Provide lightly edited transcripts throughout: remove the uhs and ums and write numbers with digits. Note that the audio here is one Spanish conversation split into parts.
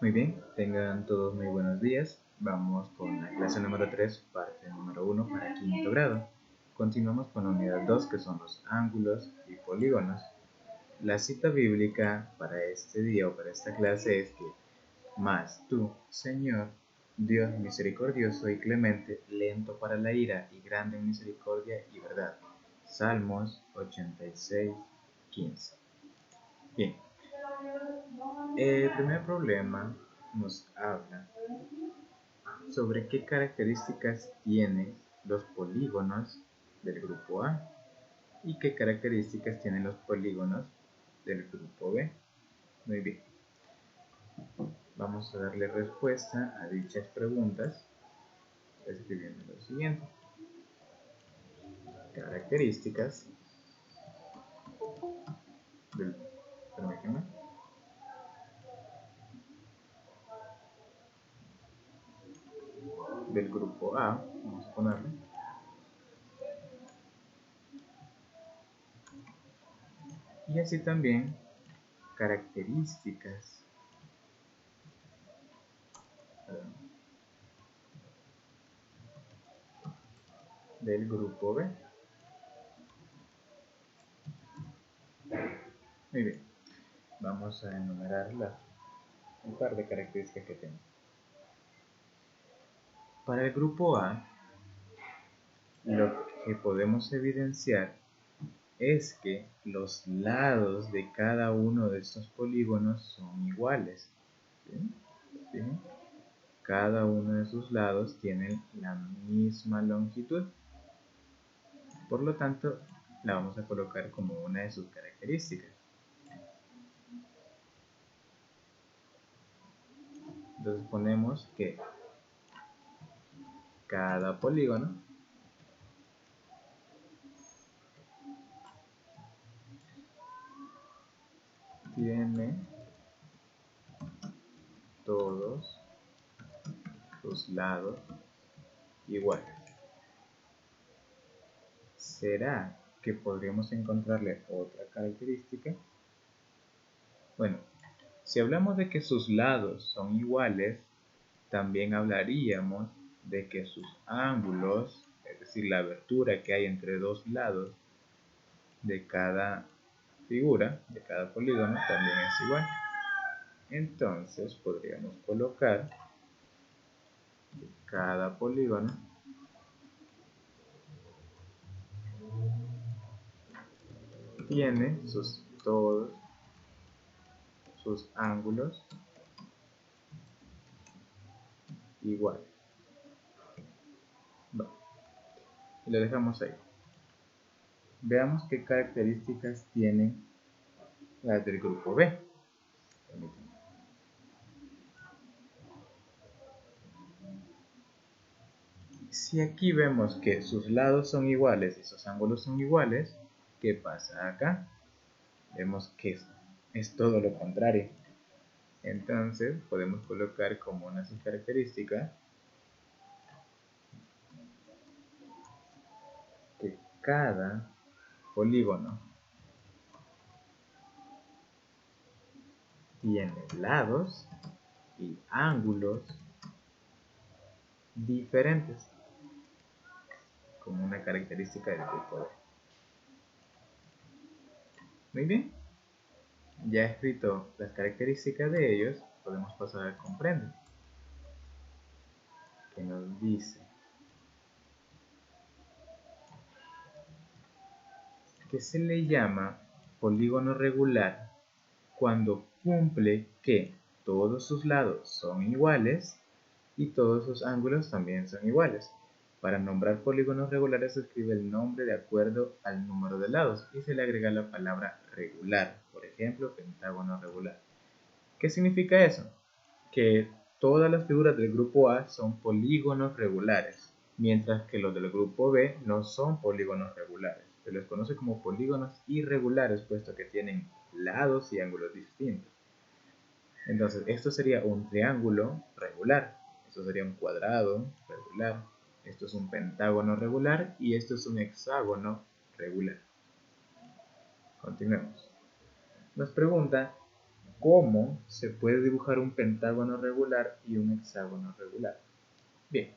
Muy bien, tengan todos muy buenos días. Vamos con la clase número 3, parte número 1 para quinto grado. Continuamos con la unidad 2, que son los ángulos y polígonos. La cita bíblica para este día o para esta clase es que: mas tú, Señor, Dios misericordioso y clemente, lento para la ira y grande en misericordia y verdad. Salmos 86:15. Bien, el primer problema nos habla sobre qué características tienen los polígonos del grupo A y qué características tienen los polígonos del grupo B. Muy bien, vamos a darle respuesta a dichas preguntas escribiendo lo siguiente: características del, permítanme, del grupo A, vamos a ponerle, y así también características del grupo B. Muy bien, vamos a enumerar un par de características que tengo. Para el grupo A, lo que podemos evidenciar es que los lados de cada uno de estos polígonos son iguales. ¿Sí? ¿Sí? Cada uno de sus lados tiene la misma longitud. Por lo tanto, la vamos a colocar como una de sus características. Entonces ponemos que cada polígono tiene todos sus lados iguales. ¿Será que podríamos encontrarle otra característica? Bueno, si hablamos de que sus lados son iguales, también hablaríamos de que sus ángulos, es decir, la abertura que hay entre dos lados de cada figura, de cada polígono, también es igual. Entonces podríamos colocar que cada polígono tiene todos sus ángulos iguales. Bueno, y lo dejamos ahí. Veamos qué características tienen las del grupo B. Si aquí vemos que sus lados son iguales y sus ángulos son iguales, ¿qué pasa acá? Vemos que es todo lo contrario. Entonces podemos colocar como una característica que cada polígono tiene lados y ángulos diferentes, como una característica del grupo B. Muy bien, ya escrito las características de ellos, podemos pasar al comprende, que nos dice que se le llama polígono regular cuando cumple que todos sus lados son iguales y todos sus ángulos también son iguales. Para nombrar polígonos regulares se escribe el nombre de acuerdo al número de lados y se le agrega la palabra regular, por ejemplo, pentágono regular. ¿Qué significa eso? Que todas las figuras del grupo A son polígonos regulares, mientras que los del grupo B no son polígonos regulares. Se les conoce como polígonos irregulares, puesto que tienen lados y ángulos distintos. Entonces, esto sería un triángulo regular, esto sería un cuadrado regular, esto es un pentágono regular y esto es un hexágono regular. Continuemos. Nos pregunta cómo se puede dibujar un pentágono regular y un hexágono regular. Bien,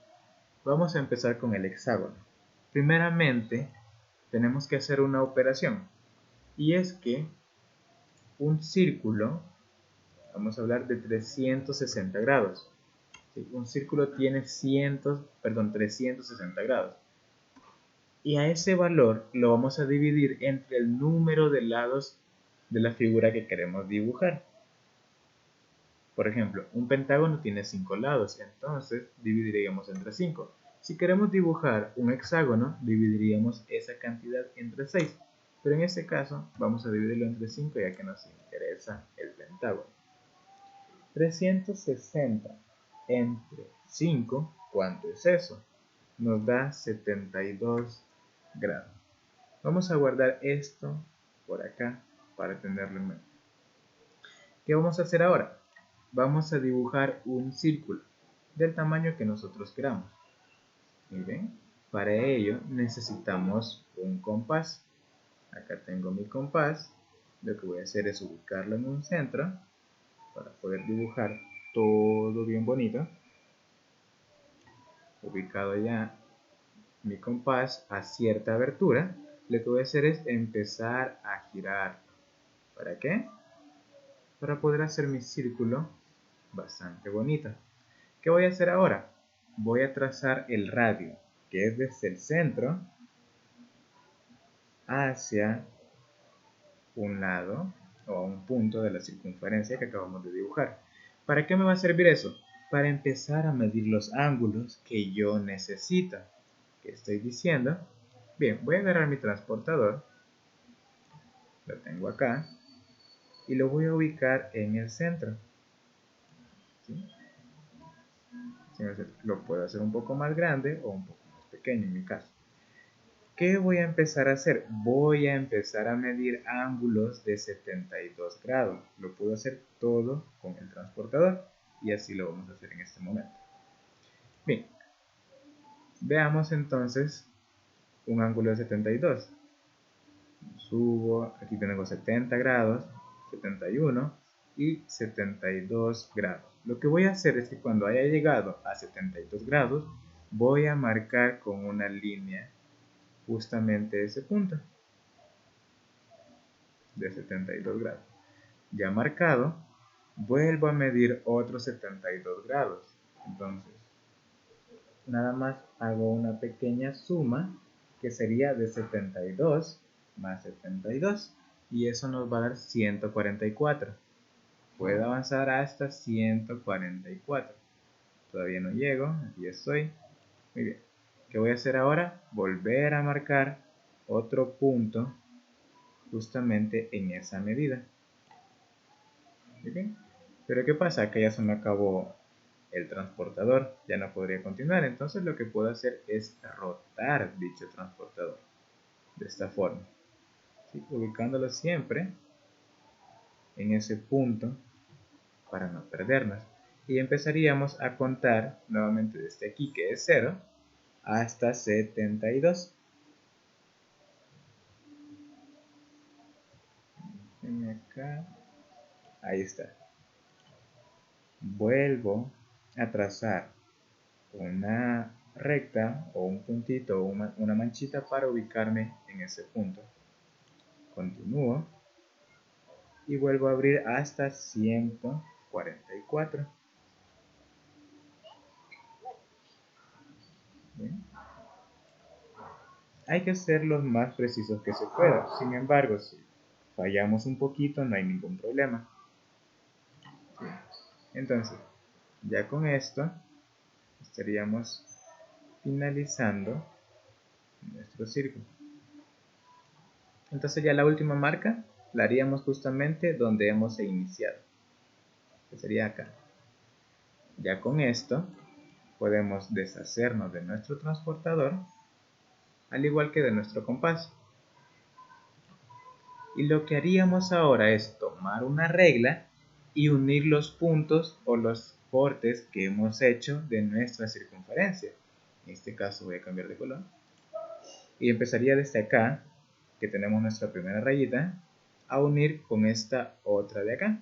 vamos a empezar con el hexágono. Primeramente, tenemos que hacer una operación, y es que un círculo, vamos a hablar de 360 grados. ¿Sí? Un círculo tiene 360 grados. Y a ese valor lo vamos a dividir entre el número de lados de la figura que queremos dibujar. Por ejemplo, un pentágono tiene 5 lados, entonces dividiríamos entre 5. Si queremos dibujar un hexágono, dividiríamos esa cantidad entre 6. Pero en este caso vamos a dividirlo entre 5 ya que nos interesa el pentágono. 360 entre 5, ¿cuánto es eso? Nos da 72 grados. Vamos a guardar esto por acá para tenerlo en mente. ¿Qué vamos a hacer ahora? Vamos a dibujar un círculo del tamaño que nosotros queramos. Miren, para ello necesitamos un compás. Acá tengo mi compás. Lo que voy a hacer es ubicarlo en un centro para poder dibujar todo bien bonito. Ubicado ya mi compás a cierta abertura, lo que voy a hacer es empezar a girar. ¿Para qué? Para poder hacer mi círculo bastante bonito. ¿Qué voy a hacer ahora? Voy a trazar el radio, que es desde el centro hacia un lado o a un punto de la circunferencia que acabamos de dibujar. ¿Para qué me va a servir eso? Para empezar a medir los ángulos que yo necesito. ¿Qué estoy diciendo? Bien, voy a agarrar mi transportador, lo tengo acá, y lo voy a ubicar en el centro. ¿Sí? Lo puedo hacer un poco más grande o un poco más pequeño en mi caso. ¿Qué voy a empezar a hacer? Voy a empezar a medir ángulos de 72 grados. Lo puedo hacer todo con el transportador y así lo vamos a hacer en este momento. Bien, veamos entonces un ángulo de 72. Subo, aquí tengo 70 grados, 71 y 72 grados. Lo que voy a hacer es que cuando haya llegado a 72 grados, voy a marcar con una línea justamente ese punto de 72 grados. Ya marcado, vuelvo a medir otros 72 grados. Entonces, nada más hago una pequeña suma que sería de 72 más 72 y eso nos va a dar 144. Puedo avanzar hasta 144. Todavía no llego, aquí estoy. Muy bien. ¿Qué voy a hacer ahora? Volver a marcar otro punto justamente en esa medida. Muy bien. Pero ¿qué pasa? Que ya se me acabó el transportador, ya no podría continuar. Entonces lo que puedo hacer es rotar dicho transportador de esta forma, ¿sí? Ubicándolo siempre en ese punto para no perdernos. Y empezaríamos a contar nuevamente desde aquí, que es 0, hasta 72. Acá. Ahí está. Vuelvo a trazar una recta o un puntito o una manchita para ubicarme en ese punto. Continúo y vuelvo a abrir hasta 144. ¿Bien? Hay que ser los más precisos que se pueda. Sin embargo, si fallamos un poquito no hay ningún problema. ¿Sí? Entonces, ya con esto estaríamos finalizando nuestro círculo. Entonces ya la última marca la haríamos justamente donde hemos iniciado, que sería acá. Ya con esto podemos deshacernos de nuestro transportador, al igual que de nuestro compás. Y lo que haríamos ahora es tomar una regla y unir los puntos o los cortes que hemos hecho de nuestra circunferencia. En este caso voy a cambiar de color. Y empezaría desde acá, que tenemos nuestra primera rayita, a unir con esta otra de acá.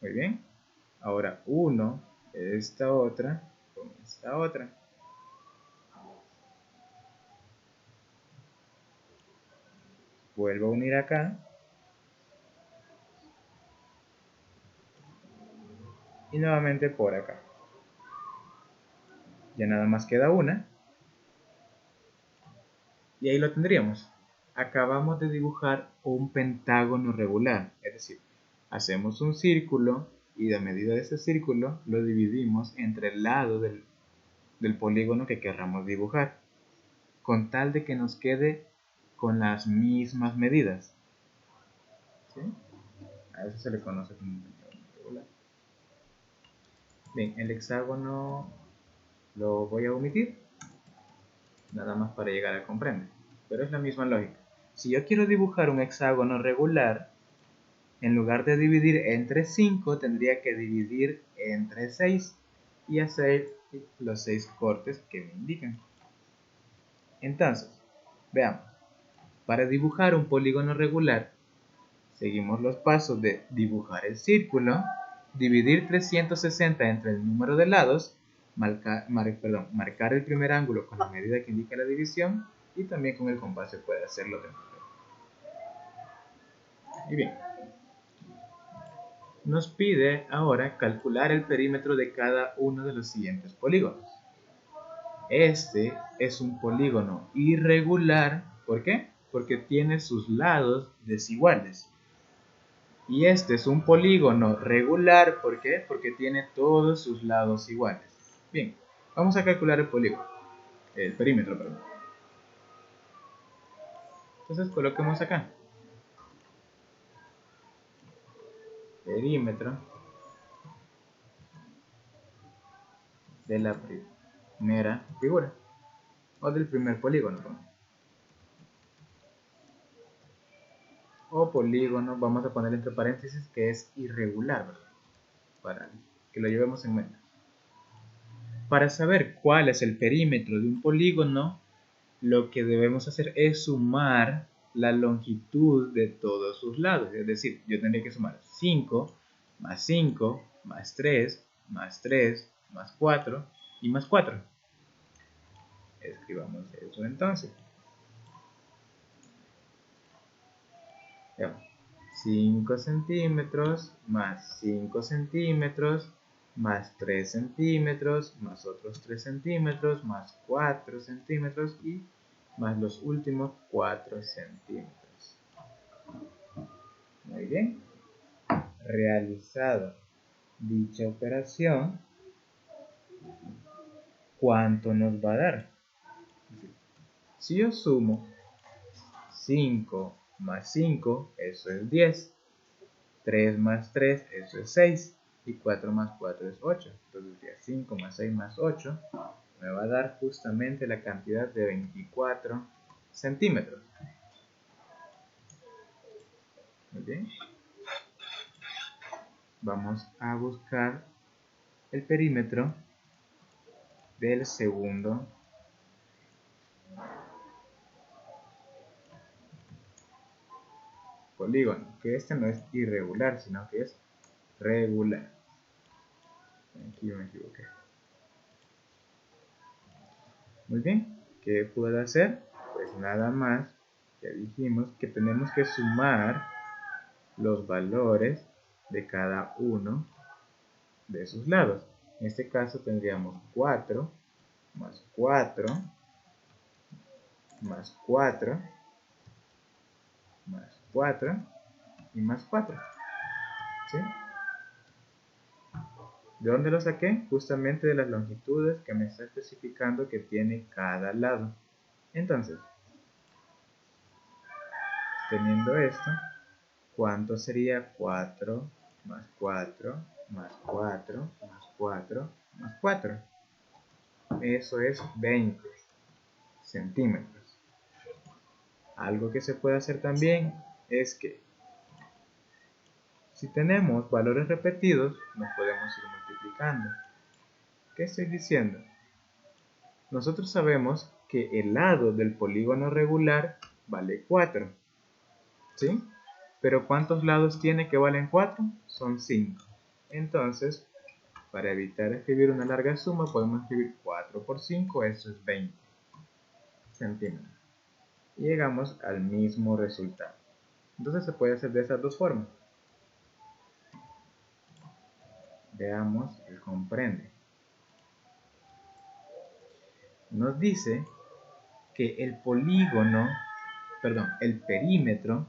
Muy bien. Ahora uno esta otra con esta otra. Vuelvo a unir acá. Y nuevamente por acá. Ya nada más queda una. Y ahí lo tendríamos. Acabamos de dibujar un pentágono regular. Es decir, hacemos un círculo y a medida de ese círculo lo dividimos entre el lado del polígono que querramos dibujar. Con tal de que nos quede con las mismas medidas. ¿Sí? A eso se le conoce como un pentágono regular. Bien, el hexágono lo voy a omitir. Nada más para llegar a comprender. Pero es la misma lógica. Si yo quiero dibujar un hexágono regular, en lugar de dividir entre 5, tendría que dividir entre 6 y hacer los 6 cortes que me indican. Entonces, veamos. Para dibujar un polígono regular, seguimos los pasos de dibujar el círculo, dividir 360 entre el número de lados, marcar el primer ángulo con la medida que indica la división y también con el compás se puede hacerlo de nuevo. Y bien, nos pide ahora calcular el perímetro de cada uno de los siguientes polígonos. Este es un polígono irregular, ¿por qué? Porque tiene sus lados desiguales. Y este es un polígono regular, ¿por qué? Porque tiene todos sus lados iguales. Bien, vamos a calcular el perímetro, perdón. Entonces coloquemos acá. Perímetro de la primera figura, o del primer polígono, o polígono, vamos a poner entre paréntesis que es irregular, ¿verdad? Para que lo llevemos en mente. Para saber cuál es el perímetro de un polígono, lo que debemos hacer es sumar la longitud de todos sus lados. Es decir, yo tendría que sumar 5 más 5 más 3 más 3 más 4 y más 4. Escribamos eso entonces. Veamos. 5 centímetros más 5 centímetros más 3 centímetros más otros 3 centímetros más 4 centímetros y más los últimos 4 centímetros. Muy bien. Realizado dicha operación, ¿cuánto nos va a dar? Si yo sumo 5 más 5, eso es 10. 3 más 3, eso es 6. Y 4 más 4 es 8. Entonces 5 más 6 más 8 me va a dar justamente la cantidad de 24 centímetros. Muy bien. Vamos a buscar el perímetro del segundo polígono, que este no es irregular, sino que es regular. Aquí me equivoqué. Muy bien, ¿qué puedo hacer? Pues nada más, ya dijimos que tenemos que sumar los valores de cada uno de sus lados. En este caso tendríamos 4 más 4 más 4 más 4 y más 4. ¿Sí? ¿De dónde lo saqué? Justamente de las longitudes que me está especificando que tiene cada lado. Entonces, teniendo esto, ¿cuánto sería 4 más 4 más 4 más 4 más 4? Eso es 20 centímetros. Algo que se puede hacer también es que si tenemos valores repetidos, nos podemos ir multiplicando. ¿Qué estoy diciendo? Nosotros sabemos que el lado del polígono regular vale 4. ¿Sí? Pero ¿cuántos lados tiene que valen 4? Son 5. Entonces, para evitar escribir una larga suma, podemos escribir 4 por 5, eso es 20 centímetros. Y llegamos al mismo resultado. Entonces se puede hacer de esas dos formas. Veamos el comprende. Nos dice que el perímetro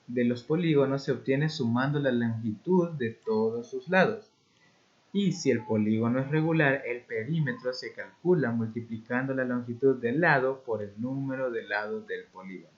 de los polígonos se obtiene sumando la longitud de todos sus lados. Y si el polígono es regular, el perímetro se calcula multiplicando la longitud del lado por el número de lados del polígono.